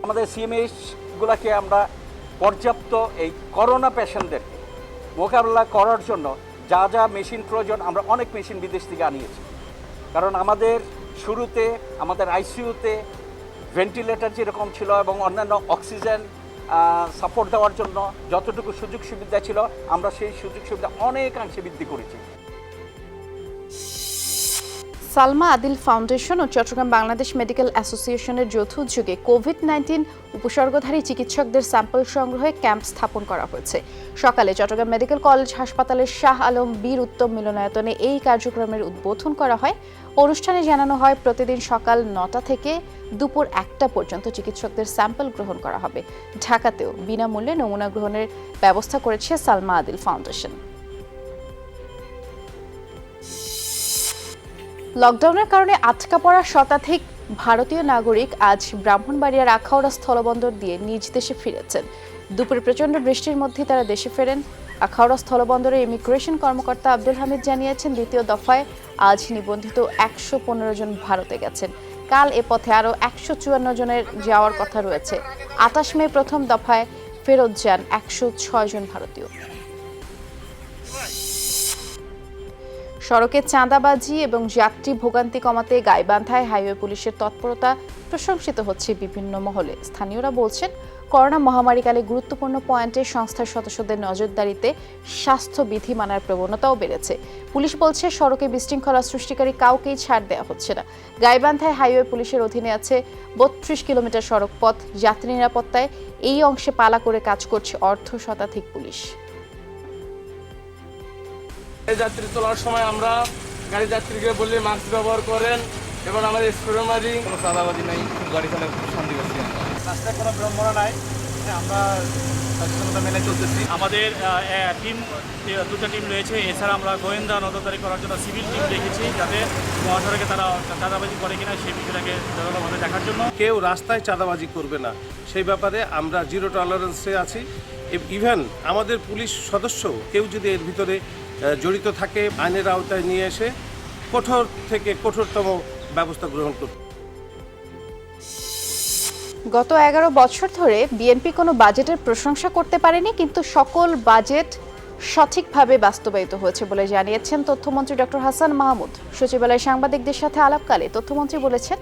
আমাদের সিএমএইচ গুলাকে আমরা পর্যাপ্ত এই করোনা পেশেন্টদের মোকাবেলা করার জন্য যা যা মেশিন প্রয়োজন আমরা অনেক মেশিন বিদেশ থেকে আনিয়েছি। কারণ আমাদের শুরুতে আমাদের আইসিইউতে ভেন্টিলেটর যেরকম ছিল এবং অন্যান্য অক্সিজেন সাপোর্ট দেওয়ার জন্য যতটুকু সুযোগ সুবিধা ছিল আমরা সেই সুযোগ সুবিধা অনেকাংশে বৃদ্ধি করেছি। সালমা আদিল ফাউন্ডেশন ও চট্টগ্রাম বাংলাদেশ মেডিকেল অ্যাসোসিয়েশনের যৌথ উদ্যোগে কোভিড-19 উপসর্গধারী চিকিৎসকদের স্যাম্পল সংগ্রহে ক্যাম্প স্থাপন করা হয়েছে। সকালে চট্টগ্রাম মেডিকেল কলেজ হাসপাতালের শাহ আলম বীর উত্তম মিলনায়তনে এই কার্যক্রমের উদ্বোধন করা হয়। অনুষ্ঠানে জানানো হয় প্রতিদিন সকাল 9টা থেকে দুপুর 1টা পর্যন্ত চিকিৎসকদের স্যাম্পল গ্রহণ করা হবে। ঢাকাতেও বিনামূল্যে নমুনা গ্রহণের ব্যবস্থা করেছে সালমা আদিল ফাউন্ডেশন। লকডাউনের কারণে আটকা পড়া শতাধিক ভারতীয় নাগরিক আজ ব্রাহ্মণবাড়িয়ার আখাউড়া স্থলবন্দর দিয়ে নিজ দেশে ফিরেছেন। দুপুরে প্রচণ্ড বৃষ্টির মধ্যে তারা দেশে ফেরেন। আখাউড়া স্থলবন্দরের ইমিগ্রেশন কর্মকর্তা আব্দুল হামিদ জানিয়েছেন, দ্বিতীয় দফায় আজ নিবন্ধিত 115 জন ভারতে গেছেন। কাল এ পথে আরও 154 জনের যাওয়ার কথা রয়েছে। 28 মে প্রথম দফায় ফেরত যান 106 জন ভারতীয়। সড়কে চাঁদাবাজি এবং যাত্রী ভোগান্তি কমাতে গাইবান্ধায় হাইওয়ে পুলিশের তৎপরতা প্রশংসিত হচ্ছে বিভিন্ন মহলে। স্থানীয়রা বলছেন, করোনা মহামারীকালে গুরুত্বপূর্ণ পয়েন্টে সংস্থার সদস্যদের নজরদারিতে স্বাস্থ্যবিধি মানার প্রবণতাও বেড়েছে। পুলিশ বলছে, সড়কে বিশৃঙ্খলা সৃষ্টিকারী কাউকেই ছাড় দেওয়া হচ্ছে না। গাইবান্ধায় হাইওয়ে পুলিশের অধীনে আছে 32 কিলোমিটার সড়ক পথ। যাত্রী নিরাপত্তায় এই অংশে পালা করে কাজ করছে অর্ধশতাধিক পুলিশ। যাত্রী তোলার সময় আমরা গাড়ি যাত্রীকে বললে মাস্ক ব্যবহার করেন এবং আমাদের স্প্রে মারি। কোনো চাঁদাবাজি নাই, গাড়ি চালায় খুব শান্তি পাচ্ছি। রাস্তায় কোনো বিড়ম্বনা নাই, আমরা সচেতনতা মেনে চলতেছি। আমাদের দুটো টিম রয়েছে। এছাড়া আমরা গোয়েন্দা নজরদারি করার জন্য সিভিল টিম রেখেছি, যাতে মহাসড়কে তারা চাঁদাবাজি করে কিনা সেই বিষয়টাকে জনগণভাবে দেখার জন্য। কেউ রাস্তায় চাঁদাবাজি করবে না, সেই ব্যাপারে আমরা জিরো টলারেন্সে আছি। ইভেন আমাদের পুলিশ সদস্য কেউ যদি এর ভিতরে জড়িত থাকে, আইনের আওতায় নিয়ে এসে কঠোর থেকে কঠোরতম ব্যবস্থা গ্রহণ করবে। গত 11 বছর ধরে বিএনপি কোনো বাজেটের প্রশংসা করতে পারেনি, কিন্তু সকল বাজেট সঠিকভাবে বাস্তবায়িত হয়েছে বলে জানিয়েছেন তথ্যমন্ত্রী ডক্টর হাসান মাহমুদ। সচিবালয়ে সাংবাদিকদের সাথে আলাপকালে তথ্যমন্ত্রী বলেছেন,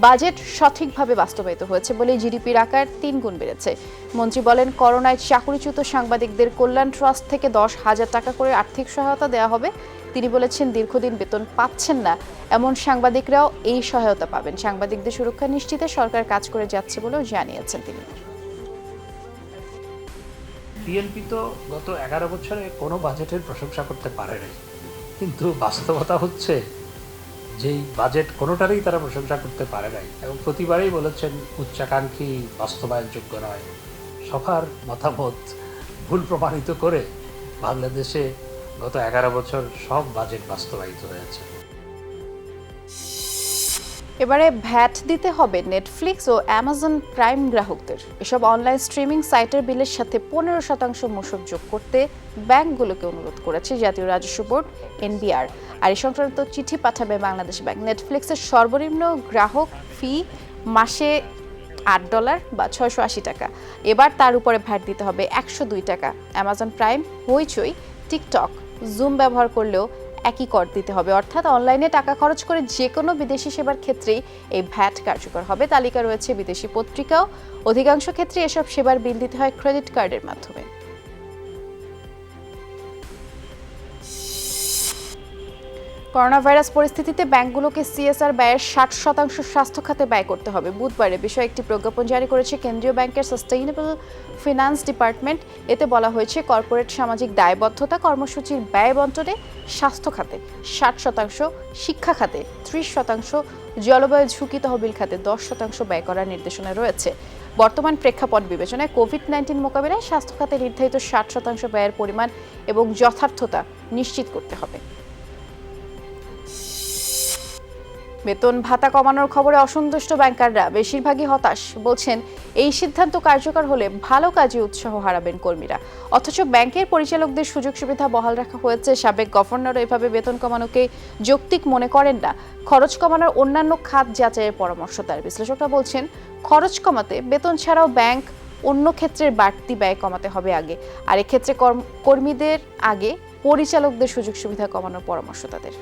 বাজেট সঠিকভাবে বাস্তবায়িত হয়েছে বলে জিডিপির আকার 3 গুণ বেড়েছে। মন্ত্রী বলেন, করোনায় চাকরিচ্যুত সাংবাদিকদের কল্যাণ ট্রাস্ট থেকে 10,000 টাকা করে আর্থিক সহায়তা দেওয়া হবে। তিনি বলেছেন, দীর্ঘদিন বেতন পাচ্ছেন না এমন সাংবাদিকরাও এই সহায়তা পাবেন। সাংবাদিকদের সুরক্ষা নিশ্চিতে সরকার কাজ করে যাচ্ছে বলেও জানিয়েছেন তিনি। বিএনপি তো গত 11 বছরে কোনো বাজেটের প্রশংসা করতে পারেনি, কিন্তু বাস্তবতা হচ্ছে যেই বাজেট কোনোটারই তারা প্রশংসা করতে পারে নাই এবং প্রতিবারই বলেছেন উচ্চাকাঙ্ক্ষী, বাস্তবায়নযোগ্য নয়। সবার মতামত ভুল প্রমাণিত করে বাংলাদেশে গত 11 বছর সব বাজেট বাস্তবায়িত হয়েছে। এবারে ভ্যাট দিতে হবে নেটফ্লিক্স ও অ্যামাজন প্রাইম গ্রাহকদের। এসব অনলাইন স্ট্রিমিং সাইটের বিলের সাথে 15% মূসক যোগ করতে ব্যাংকগুলোকে অনুরোধ করেছে জাতীয় রাজস্ব বোর্ড এনবিআর। আর এই সংক্রান্ত চিঠি পাঠাবে বাংলাদেশ ব্যাংক। নেটফ্লিক্সের সর্বনিম্ন গ্রাহক ফি মাসে $8 বা 680 টাকা। এবার তার উপরে ভ্যাট দিতে হবে 102 টাকা। অ্যামাজন প্রাইম, হইচই, টিকটক, জুম ব্যবহার করলেও একই কর দিতে হবে। অর্থাৎ অনলাইনে টাকা খরচ করে যে কোনো বিদেশি সেবার ক্ষেত্রেই এই ভ্যাট কার্যকর হবে। তালিকা রয়েছে বিদেশি পত্রিকাও। অধিকাংশ ক্ষেত্রে এসব সেবার বিল দিতে হয় ক্রেডিট কার্ডের মাধ্যমে। করোনা ভাইরাস পরিস্থিতিতে ব্যাংকগুলোকে সিএসআর ব্যয়ের 60% স্বাস্থ্য খাতে ব্যয় করতে হবে। বুধবারে বিষয়ে একটি প্রজ্ঞাপন জারি করেছে কেন্দ্রীয় ব্যাংকের সাস্টেইনেবল ফিনান্স ডিপার্টমেন্ট। এতে বলা হয়েছে কর্পোরেট সামাজিক দায়বদ্ধতা কর্মসূচির ব্যয় বন্টনে স্বাস্থ্য খাতে 60%, শিক্ষা খাতে 30%, জলবায়ু ঝুঁকি তহবিল খাতে 10% ব্যয় করার নির্দেশনা রয়েছে। বর্তমান প্রেক্ষাপট বিবেচনায় কোভিড-19 মোকাবিলায় স্বাস্থ্য খাতে নির্ধারিত 60% ব্যয়ের পরিমাণ এবং যথার্থতা নিশ্চিত করতে হবে। বেতন ভাতা কমানোর খবরে অসন্তুষ্ট ব্যাংকাররা বেশিরভাগই হতাশ। বলছেন এই সিদ্ধান্ত কার্যকর হলে ভালো কাজে উৎসাহ হারাবেন কর্মীরা। অথচ ব্যাংকের পরিচালকদের সুযোগ সুবিধা বহাল রাখা হয়েছে। সাবেক গভর্নরও এভাবে বেতন কমানোকে যৌক্তিক মনে করেন না। খরচ কমানোর অন্যান্য খাত যাচাইয়ের পরামর্শ তার। বিশ্লেষকরা বলছেন খরচ কমাতে বেতন ছাড়াও ব্যাংক অন্য ক্ষেত্রের বাড়তি ব্যয় কমাতে হবে আগে। আর এক্ষেত্রে কর্মীদের আগে পরিচালকদের সুযোগ সুবিধা কমানোর পরামর্শ তাদের।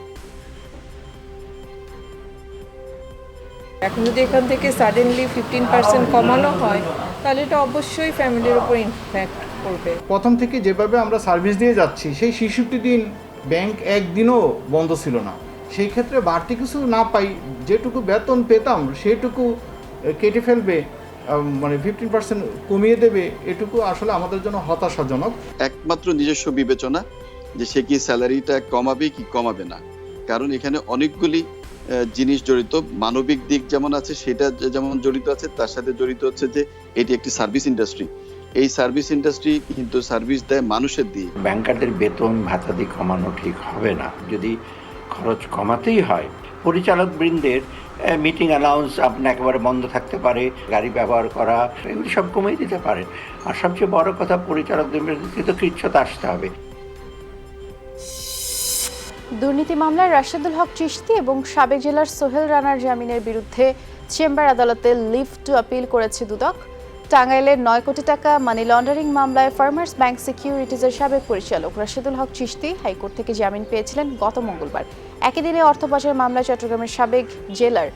এখন যদি এখান থেকে সাডেনলি 15% কমানো হয় তাহলে এটা অবশ্যই ফ্যামিলির উপর ইমপ্যাক্ট করবে। প্রথম থেকে যেভাবে আমরা সার্ভিস দিয়ে যাচ্ছি সেই 66 দিন ব্যাংক একদিনও বন্ধ ছিল না। সেই ক্ষেত্রে বাড়তি কিছু না পাই, যেটুকু বেতন পেতাম সেটুকু কেটে ফেলবে, মানে 15% কমিয়ে দেবে, এটুকু আসলে আমাদের জন্য হতাশাজনক। একমাত্র নিজস্ব বিবেচনা যে সে কি স্যালারিটা কমাবে কি কমাবে না, কারণ এখানে অনেকগুলি জিনিস জড়িত। মানবিক দিক যেমন আছে সেটা যেমন জড়িত আছে, তার সাথে জড়িত হচ্ছে যে এটি একটি সার্ভিস ইন্ডাস্ট্রি। এই সার্ভিস ইন্ডাস্ট্রি কিন্তু সার্ভিস দেয় মানুষের দিয়ে। ব্যাংকারদের বেতন ভাতা দিয়ে কমানো ঠিক হবে না। যদি খরচ কমাতেই হয়, পরিচালক বৃন্দের মিটিং অ্যালাউন্স আপনার একেবারে বন্ধ থাকতে পারে, গাড়ি ব্যবহার করা, এগুলি সব কমিয়ে দিতে পারেন। আর সবচেয়ে বড় কথা, পরিচালকদের বিরুদ্ধে তো কৃচ্ছতা আসতে হবে। দুর্নীতি মামলায় রাশেদুল হক চিশতি এবং সাবেক জেলার সোহেল রানার জামিনের বিরুদ্ধে চেম্বার আদালতে লিভ টু আপিল করেছে দুদক। টাঙ্গাইলের 9 কোটি টাকা মানি লন্ডারিং মামলায় ফার্মার্স ব্যাংক সিকিউরিটিজের সাবেক পরিচালক রাশেদুল হক চিশতি হাইকোর্ট থেকে জামিন পেয়েছিলেন গত মঙ্গলবার। একই দিনে অর্থ পাচার মামলায় চট্টগ্রামের সাবেক জেলার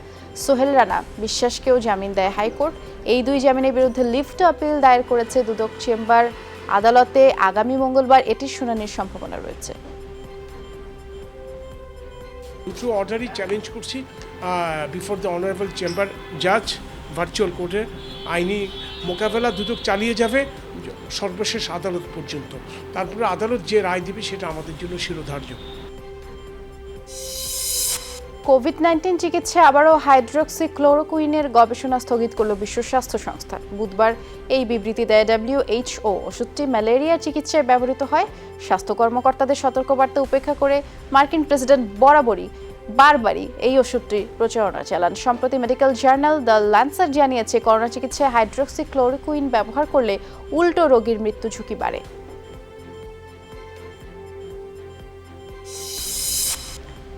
সোহেল রানা বিশ্বাসকেও জামিন দেয় হাইকোর্ট। এই দুই জামিনের বিরুদ্ধে লিভ টু আপিল দায়ের করেছে দুদক চেম্বার আদালতে। আগামী মঙ্গলবার এটির শুনানির সম্ভাবনা রয়েছে। দুটো অর্ডারই চ্যালেঞ্জ করছি বিফোর দ্য অনারেবল চেম্বার জাজ ভার্চুয়াল কোর্টে। আইনি মোকাবেলা দুদক চালিয়ে যাবে সর্বশেষ আদালত পর্যন্ত। তারপরে আদালত যে রায় দেবে সেটা আমাদের জন্য শিরোধার্য। কোভিড-19 চিকিৎসায় আবারও হাইড্রোক্সিক্লোরোকুইনের গবেষণা স্থগিত করল বিশ্ব স্বাস্থ্য সংস্থা। বুধবার এই বিবৃতি দেয় WHO। ওষুধটি ম্যালেরিয়া চিকিৎসায় ব্যবহৃত হয়। স্বাস্থ্য কর্মকর্তাদের সতর্কবার্তা উপেক্ষা করে মার্কিন প্রেসিডেন্ট বারবারই এই ওষুধটি প্রচারণা চালান। সম্প্রতি মেডিকেল জার্নাল দ্য ল্যান্সেট জানিয়েছে করোনা চিকিৎসায় হাইড্রোক্সিক্লোরোকুইন ব্যবহার করলে উল্টো রোগীর মৃত্যু ঝুঁকি বাড়ে।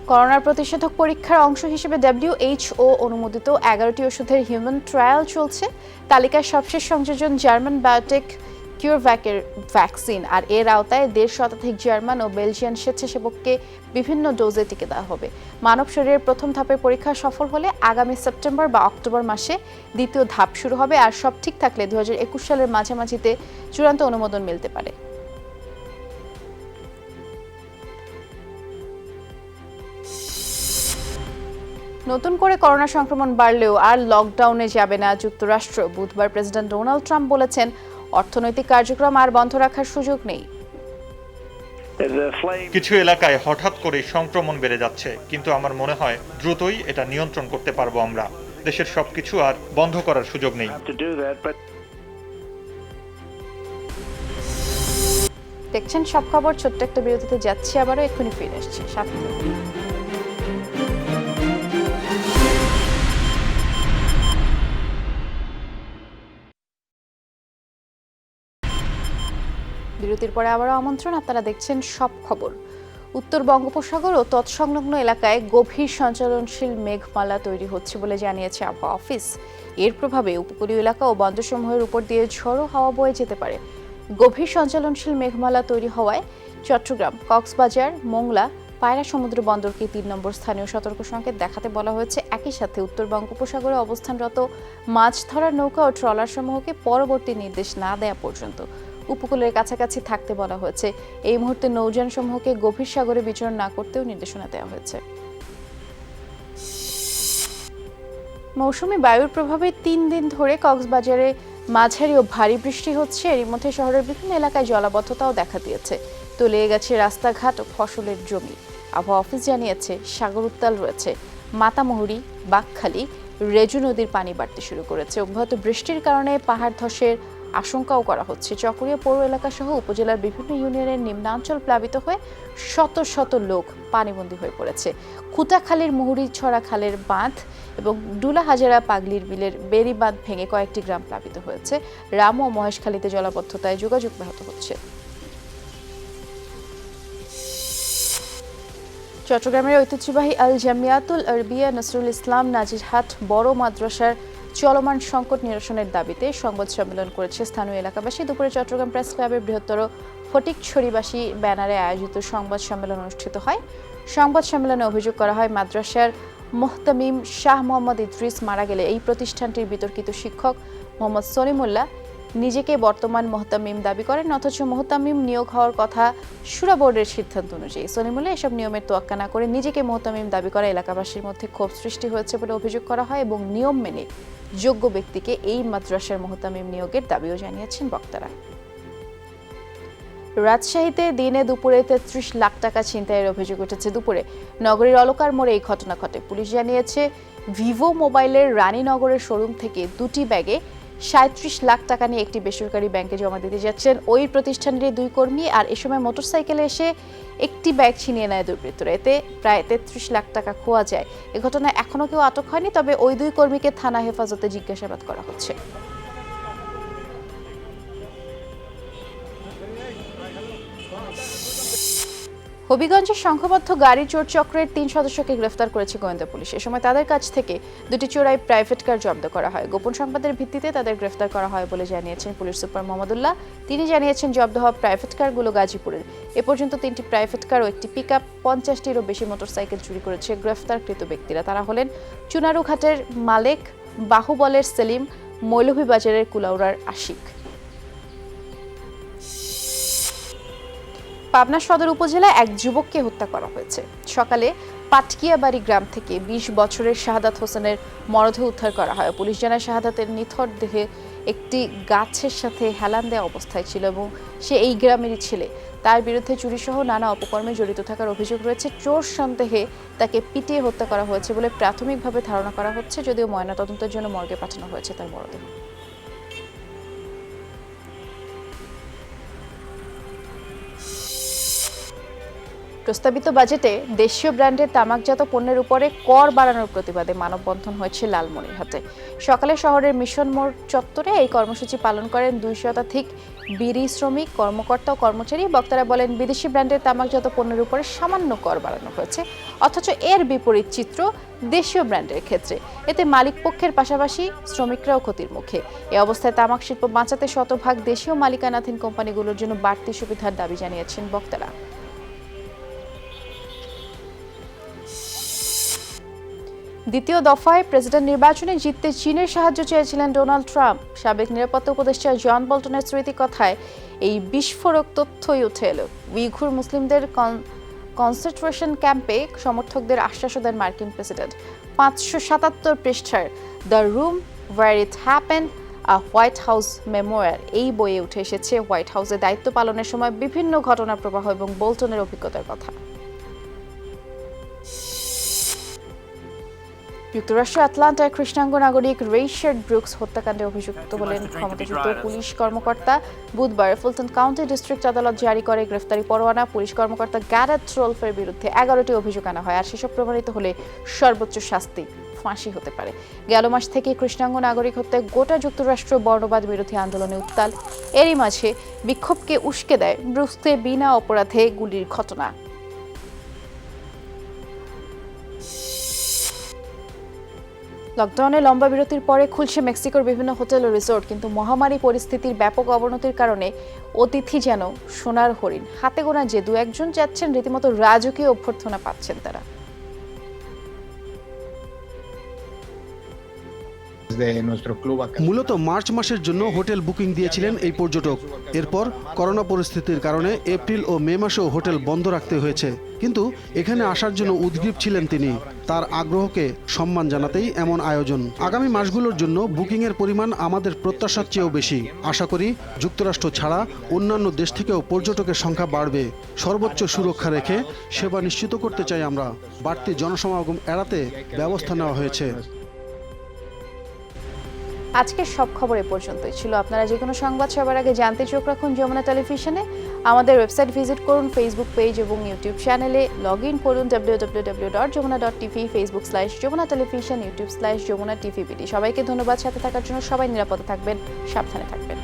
করোনার প্রতিষেধক পরীক্ষার অংশ হিসেবে WHO অনুমোদিত 11টি ওষুধের হিউম্যান ট্রায়াল চলছে। তালিকায় সবশেষ সংযোজন জার্মান বায়োটেক কিউরভ্যাকের ভ্যাকসিন। আর এর আওতায় 1.5 শতাধিক জার্মান ও বেলজিয়ান স্বেচ্ছাসেবককে বিভিন্ন ডোজে টিকা দেওয়া হবে। মানব শরীরের প্রথম ধাপের পরীক্ষা সফল হলে আগামী সেপ্টেম্বর বা অক্টোবর মাসে দ্বিতীয় ধাপ শুরু হবে। আর সব ঠিক থাকলে 2021 সালের মাঝামাঝিতে চূড়ান্ত অনুমোদন মিলতে পারে। নতুন করে করোনা সংক্রমণ বাড়লেও আর লকডাউনে যাবে না যুক্তরাষ্ট্র। বুধবার প্রেসিডেন্ট ডোনাল্ড ট্রাম্প বলেছেন অর্থনৈতিক কার্যক্রম আর বন্ধ রাখার সুযোগ নেই। কিছু এলাকায় হঠাৎ করে সংক্রমণ বেড়ে যাচ্ছে, কিন্তু আমার মনে হয় দ্রুতই এটা নিয়ন্ত্রণ করতে পারবো আমরা। দেশের সবকিছু আর বন্ধ করার সুযোগ নেই। দেখছেন সব খবর। ছোট্ট একটা বিরতিতে যাচ্ছি, আবারও এক্ষুনি ফিরে আসছি সাথে। বিরতির পরে আবারও আমন্ত্রণ, আপনারা দেখছেন সব খবর। উত্তর বঙ্গোপসাগর ও তৎসংলগ্ন এলাকায় গভীর সঞ্চালনশীল মেঘমালা তৈরি হচ্ছে বলে জানিয়েছে আবহাওয়া অফিস। এর প্রভাবে উপকূলীয় এলাকা ও বন্দরসমূহের উপর দিয়ে ঝোড়ো হাওয়া বয়ে যেতে পারে। গভীর সঞ্চালনশীল মেঘমালা তৈরি হওয়ায় চট্টগ্রাম, কক্সবাজার, মোংলা, পায়রা সমুদ্র বন্দরকে ৩ নম্বর স্থানীয় সতর্ক সংকেত দেখাতে বলা হয়েছে। একই সাথে উত্তর বঙ্গোপসাগরে অবস্থানরত মাছ ধরার নৌকা ও ট্রলার সমূহকে পরবর্তী নির্দেশ না দেওয়া পর্যন্ত উপকূলের কাছাকাছি থাকতে বলা হয়েছে। এই মুহূর্তে নৌযান সমূহকে গভীর সাগরে বিচরণ না করতেও নির্দেশনা দেওয়া হয়েছে। মৌসুমী বায়ুর প্রভাবে ৩ দিন ধরে কক্সবাজারে মাঝারি ও ভারী বৃষ্টি হচ্ছে। এরই মধ্যে শহরের বিভিন্ন এলাকায় জলাবদ্ধতাও দেখা দিয়েছে। তলিয়ে গেছে রাস্তাঘাট ও ফসলের জমি। আবহাওয়া অফিস জানিয়েছে সাগর উত্তাল রয়েছে। মাতামুহুরী, বাকখালী, রেজু নদীর পানি বাড়তে শুরু করেছে। অব্যাহত বৃষ্টির কারণে পাহাড় ধসের আশঙ্কাও করা হচ্ছে। চকরিয়া পৌর এলাকা সহ উপজেলার বিভিন্ন ইউনিয়নের নিম্নাঞ্চল প্লাবিত হয়ে শত শত লোক পানিবন্দী হয়ে পড়েছে। খুটাখালীর মুহুরীছড়া খালের বাঁধ এবং ডুলা হাজারা পাগলির বিলের বেড়ি বাঁধ ভেঙে কয়েকটি গ্রাম প্লাবিত হয়েছে। রাম ও মহেশখালীতে জলাবদ্ধতায় যোগাযোগ ব্যাহত হচ্ছে। চট্টগ্রামের ঐতিহ্যবাহী আল জামিয়াতুল আরবিয়া নসরুল ইসলাম নাজিরহাট বড় মাদ্রাসার চলমান সংকট নিরসনের দাবিতে সংবাদ সম্মেলন করেছে স্থানীয় এলাকাবাসী। দুপুরে চট্টগ্রাম প্রেস ক্লাবের বৃহত্তর ফটিকছড়িবাসী ব্যানারে আয়োজিত সংবাদ সম্মেলন অনুষ্ঠিত হয়। সংবাদ সম্মেলনে অভিযোগ করা হয়, মাদ্রাসার মোহতামিম শাহ মোহাম্মদ ইদ্রিস মারা গেলে এই প্রতিষ্ঠানটির বিতর্কিত শিক্ষক মোহাম্মদ সলিমুল্লাহ নিজেকে বর্তমান মোহতামিম দাবি করেন, অথচ মোহতামিম নিয়োগ হওয়ার কথা শুরা বোর্ডের সিদ্ধান্ত অনুযায়ী। সলিমুল্লাহ এসব নিয়মের তোয়াক্কা না করে নিজেকে মোহতামিম দাবি করা এলাকাবাসীর মধ্যে ক্ষোভ সৃষ্টি হয়েছে বলে অভিযোগ করা হয় এবং নিয়ম মেনে যোগ্য ব্যক্তিকে এই মাদ্রাসার মোহতামিম নিয়োগের দাবিও জানিয়েছেন বক্তারা। রাজশাহীতে দিনে দুপুরে ৩৩ লাখ টাকা ছিনতাইয়ের অভিযোগ উঠেছে। দুপুরে নগরীর অলকার মোড়ে এই ঘটনা ঘটে। পুলিশ জানিয়েছে, ভিভো মোবাইলের রানীনগরের শোরুম থেকে 2টি ব্যাগে ৩৭ লাখ টাকা নিয়ে একটি বেসরকারি ব্যাংকে জমা দিতে যাচ্ছেন ওই প্রতিষ্ঠানের 2 কর্মী। আর এ সময় মোটরসাইকেলে এসে একটি ব্যাগ ছিনিয়ে নেয় দুর্বৃত্তরা। এতে প্রায় ৩৩ লাখ টাকা খোয়া যায়। এ ঘটনায় এখনো কেউ আটক হয়নি, তবে ওই 2 কর্মীকে থানা হেফাজতে জিজ্ঞাসাবাদ করা হচ্ছে। হবিগঞ্জের সংঘবদ্ধ গাড়ি চোর চক্রের 3 সদস্যকে গ্রেফতার করেছে গোয়েন্দা পুলিশ। এ সময় তাদের কাছ থেকে 2টি চোরাই প্রাইভেট কার জব্দ করা হয়। গোপন সংবাদের ভিত্তিতে তাদের গ্রেফতার করা হয় বলে জানিয়েছেন পুলিশ সুপার মোহাম্মদুল্লাহ। তিনি জানিয়েছেন, জব্দ হওয়া প্রাইভেট কারগুলো গাজীপুরের। এ পর্যন্ত 3টি প্রাইভেট কার ও একটি পিকআপ, 50টিরও বেশি মোটরসাইকেল চুরি করেছে গ্রেফতারকৃত ব্যক্তিরা। তারা হলেন চুনারুঘাটের মালেক, বাহুবলের সেলিম, মৌলভীবাজারের কুলাউড়ার আশিক। পাবনা সদর উপজেলায় এক যুবককে হত্যা করা হয়েছে। সকালে পাটকিয়াবাড়ি গ্রাম থেকে 20 বছরের শাহাদাত হোসেনের মরদেহ উদ্ধার করা হয়। পুলিশ জানায়, শাহাদাতের নিথর দেহে একটি গাছের সাথে হেলান দেওয়া অবস্থায় ছিল এবং সে এই গ্রামেরই ছেলে। তার বিরুদ্ধে চুরিসহ নানা অপকর্মে জড়িত থাকার অভিযোগ রয়েছে। চোর সন্দেহে তাকে পিটিয়ে হত্যা করা হয়েছে বলে প্রাথমিকভাবে ধারণা করা হচ্ছে, যদিও ময়নাতদন্তের জন্য মর্গে পাঠানো হয়েছে তার মরদেহ। প্রস্তাবিত বাজেটে দেশীয় ব্র্যান্ডের তামাকজাত পণ্যের উপরে কর বাড়ানোর প্রতিবাদে মানববন্ধন হয়েছে লালমনিরহাটে। সকালে শহরের মিশন মোড় চত্বরে এই কর্মসূচি পালন করেন 200 শতাধিক বিড়ি শ্রমিক, কর্মকর্তা ও কর্মচারী। বক্তারা বলেন, বিদেশি ব্র্যান্ডের তামাকজাত পণ্যের উপরে সামান্য কর বাড়ানো হয়েছে, অথচ এর বিপরীত চিত্র দেশীয় ব্র্যান্ডের ক্ষেত্রে। এতে মালিক পক্ষের পাশাপাশি শ্রমিকরাও ক্ষতির মুখে। এ অবস্থায় তামাক শিল্প বাঁচাতে শতভাগ দেশীয় মালিকানাধীন কোম্পানিগুলোর জন্য বাড়তি সুবিধার দাবি জানিয়েছেন বক্তারা। দ্বিতীয় দফায় প্রেসিডেন্ট নির্বাচনে জিততে চীনের সাহায্য চেয়েছিলেন ডোনাল্ড ট্রাম্প। সাবেক নিরাপত্তা উপদেষ্টা জন বল্টনের স্মৃতিকথায় এই বিস্ফোরক তথ্যই উঠে এলো। উইঘুর মুসলিমদের কনসেন্ট্রেশন ক্যাম্পে সমর্থকদের আশ্বাসও দেন মার্কিন প্রেসিডেন্ট। 577 পৃষ্ঠার the room where it happened White House memoir এই বইয়ে উঠে এসেছে হোয়াইট হাউসে দায়িত্ব পালনের সময় বিভিন্ন ঘটনার প্রবাহ এবং বোল্টনের অভিজ্ঞতার কথা। যুক্তরাষ্ট্রের আটলান্টায় কৃষ্ণাঙ্গ নাগরিক রেইশার্ড ব্রুকস হত্যাকাণ্ডে অভিযুক্ত হলেন ক্ষমতাচ্যুত পুলিশ কর্মকর্তা। বুধবার ফুলটন কাউন্টি ডিস্ট্রিক্ট আদালত জারি করে গ্রেফতারি পরোয়ানা। পুলিশ কর্মকর্তা গ্যারেট রোলফের বিরুদ্ধে 11টি অভিযোগ আনা হয়, আর সেসব প্রমাণিত হলে সর্বোচ্চ শাস্তি ফাঁসি হতে পারে। গেল মাস থেকে কৃষ্ণাঙ্গ নাগরিক হত্যায় গোটা যুক্তরাষ্ট্র বর্ণবাদ বিরোধী আন্দোলনে উত্তাল। এরই মাঝে বিক্ষোভকে উস্কে দেয় ব্রুকসকে বিনা অপরাধে গুলির ঘটনা। লকডাউনে লম্বা বিরতির পরে খুলছে মেক্সিকোর বিভিন্ন হোটেল ও রিসোর্ট, কিন্তু মহামারী পরিস্থিতির ব্যাপক অবনতির কারণে অতিথি যেন সোনার হরিণ। হাতে গোনা যে দু একজন যাচ্ছেন, রীতিমতো রাজকীয় অভ্যর্থনা পাচ্ছেন তারা। মূলত মার্চ মাসের জন্য হোটেল বুকিং দিয়েছিলেন এই পর্যটক। এরপর করোনা পরিস্থিতির কারণে এপ্রিল ও মে মাসেও হোটেল বন্ধ রাখতে হয়েছে, কিন্তু এখানে আসার জন্য উদগ্রীব ছিলেন তিনি। তার আগ্রহকে সম্মান জানাতেই এমন আয়োজন। আগামী মাসগুলোর জন্য বুকিংয়ের পরিমাণ আমাদের প্রত্যাশার চেয়েও বেশি। আশা করি যুক্তরাষ্ট্র ছাড়া অন্যান্য দেশ থেকেও পর্যটকের সংখ্যা বাড়বে। সর্বোচ্চ সুরক্ষা রেখে সেবা নিশ্চিত করতে চাই আমরা। বাড়তি জনসমাগম এড়াতে ব্যবস্থা নেওয়া হয়েছে। আজকের সব খবর এ পর্যন্তই ছিল। আপনারা যে কোনো সংবাদ সবার আগে জানতে চোখ রাখুন যমুনা টেলিভিশনে। আমাদের ওয়েবসাইট ভিজিট করুন, ফেসবুক পেজ এবং ইউটিউব চ্যানেলে লগ ইন করুন www.jomuna.tv, Facebook/যমুনা টেলিভিশন, YouTube/যমুনা টিভিবিডি। সবাইকে ধন্যবাদ সাথে থাকার জন্য। সবাই নিরাপদে থাকবেন, সাবধানে থাকবেন।